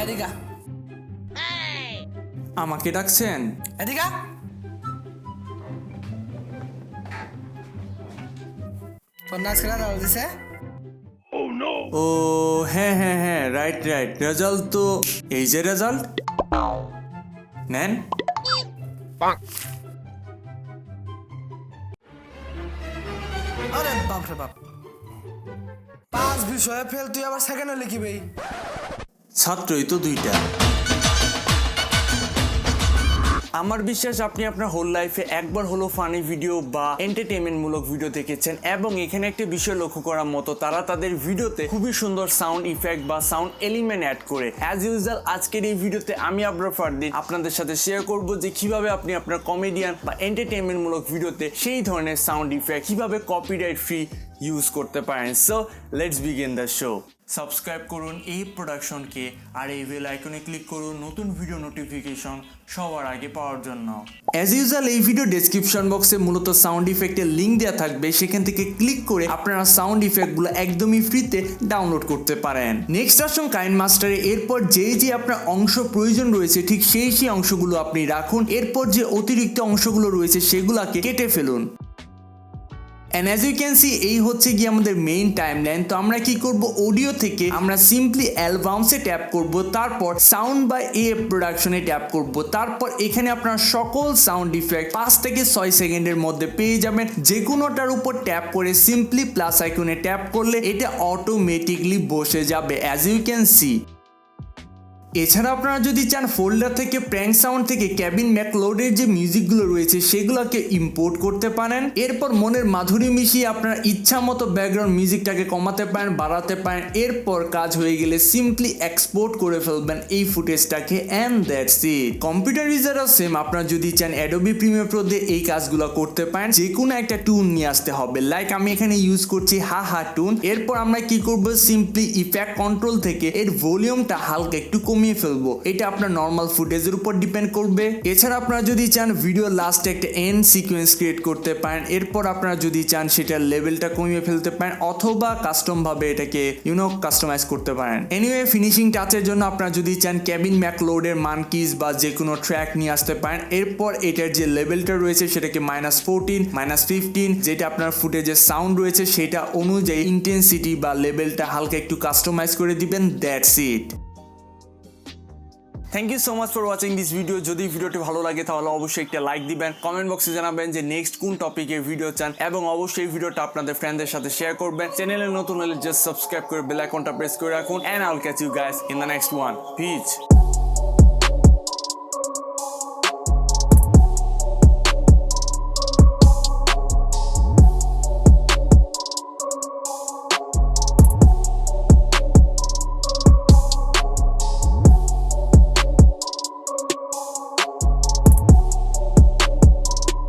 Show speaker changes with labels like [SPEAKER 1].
[SPEAKER 1] এদিকে
[SPEAKER 2] আমাকে ডাকছেন?
[SPEAKER 1] এদিকে তোর নাচ খেলা দল দিছে।
[SPEAKER 2] ও হ্যাঁ হ্যাঁ হ্যাঁ, রাইট রাইট। রেজাল্ট তো এই যে রেজাল্ট নেন।
[SPEAKER 1] আরে বাপ রে বাপ, 5 বিষয়ে ফেল, তুই আবার সেকেন্ডে লিখিবি।
[SPEAKER 2] ছাত্রই তো দুইটা। আমার বিশ্বাস আপনি আপনার হোল লাইফে একবার হলো ফানি ভিডিও বা এন্টারটেইনমেন্ট মূলক ভিডিও দেখেছেন, এবং এখানে একটা বিষয় লক্ষ্য করার মতো, তারা তাদের ভিডিওতে খুবই সুন্দর সাউন্ড ইফেক্ট বা সাউন্ড এলিমেন্ট অ্যাড করে। অ্যাজ ইউজুয়াল আজকের এই ভিডিওতে আমি আবরার ফারদিন আপনাদের সাথে শেয়ার করব যে কিভাবে আপনি আপনার কমেডিয়ান বা এন্টারটেইনমেন্ট মূলক ভিডিওতে সেই ধরনের সাউন্ড ইফেক্ট কিভাবে কপিরাইট ফ্রি ইউজ করতে পারেন। So let's begin the show. Subscribe করুন এই প্রোডাকশনকে, আর এই বেল আইকনে ক্লিক করুন নতুন ভিডিও নোটিফিকেশন সবার আগে পাওয়ার জন্য। অ্যাজ ইউজুয়াল এই ভিডিও ডেসক্রিপশন বক্সে মূলত সাউন্ড ইফেক্টের লিঙ্ক দেওয়া থাকবে, সেখান থেকে ক্লিক করে আপনারা সাউন্ড ইফেক্টগুলো একদমই ফ্রিতে ডাউনলোড করতে পারেন। নেক্সট আসুন কাইন মাস্টারে। এরপর যে আপনার অংশ প্রয়োজন রয়েছে ঠিক সেই অংশগুলো আপনি রাখুন। এরপর যে অতিরিক্ত অংশগুলো রয়েছে সেগুলোকে কেটে ফেলুন। And as you can see, এই হচ্ছে কি আমাদের মেইন টাইমলাইন। তো আমরা কি করব, অডিও থেকে আমরা সিম্পলি অ্যালবামসে ট্যাপ করব, তারপর সাউন্ড বাই এ প্রোডাকশনে ট্যাপ করব, তারপর এখানে আপনারা সকল সাউন্ড ইফেক্ট 5 থেকে 6 সেকেন্ডের মধ্যে পেয়ে যাবেন। যে কোনোটার উপর ট্যাপ করে সিম্পলি প্লাস আইকনে ট্যাপ করলে এটা অটোমেটিকলি বসে যাবে, অ্যাজ ইউ ক্যান সি। এছাড়া আপনারা যদি চান ফোল্ডার থেকে প্র্যাঙ্ক সাউন্ড থেকে কেভিন ম্যাকলোডের যে মিউজিকগুলো রয়েছে সেগুলোকে ইম্পোর্ট করতে পারেন। এরপর মনের মাধুরী মিশিয়ে আপনারা ইচ্ছা মতো ব্যাকগ্রাউন্ড মিউজিকটাকে কমাতে পারেন, বাড়াতে পারেন। এরপর কাজ হয়ে গেলে সিম্পলি এক্সপোর্ট করে ফেলবেন এই ফুটেজটাকে, অ্যান্ড দ্যাটস ইট। কম্পিউটার ইউজারও সেম, আপনারা যদি চান অ্যাডোবি প্রিমিয়ার প্রো দিয়ে এই কাজগুলো করতে পারেন। যে কোনো একটা টুন নিয়ে আসতে হবে, লাইক আমি এখানে ইউজ করছি হা টুন। এরপর আমরা কি করব, সিম্পলি ইফেক্ট কন্ট্রোল থেকে এর ভলিউমটা হালকা একটু কমিয়ে ফেলবো। এটা আপনার নর্মাল ফুটেজের উপর ডিপেন্ড করবে। এছাড়া আপনারা যদি চান ভিডিও লাস্টে একটা এন্ড সিকোয়েন্স ক্রিয়েট করতে পারেন। এরপর আপনারা যদি চান সেটার লেভেলটা কমিয়ে ফেলতে পারেন, অথবা কাস্টম ভাবে এটাকে কাস্টমাইজ করতে পারেন। এনিওয়ে ফিনিশিং টাচের জন্য আপনারা যদি চান কেভিন ম্যাকলোডের মানকিজ বা যে কোনো ট্র্যাক নিয়ে আসতে পারেন। এরপর এটার যে লেভেলটা রয়েছে সেটাকে -14 -15, যেটা আপনার ফুটেজের সাউন্ড রয়েছে সেটা অনুযায়ী ইন্টেন্সিটি বা লেভেলটা হালকা একটু কাস্টমাইজ করে দিবেন। That's it. Thank you so much for watching this video. যদি ভিডিওটি ভালো লাগে তাহলে অবশ্যই একটা লাইক দিবেন, কমেন্ট বক্সে জানাবেন যে নেক্সট কোন টপিকে ভিডিও চান, এবং অবশ্যই ভিডিওটা আপনাদের ফ্রেন্ডদের সাথে শেয়ার করবেন। চ্যানেলে নতুন হলে জাস্ট সাবস্ক্রাইব করে বেল আইকনটা প্রেস করে রাখুন, and I will catch you guys in the next one. Pitch.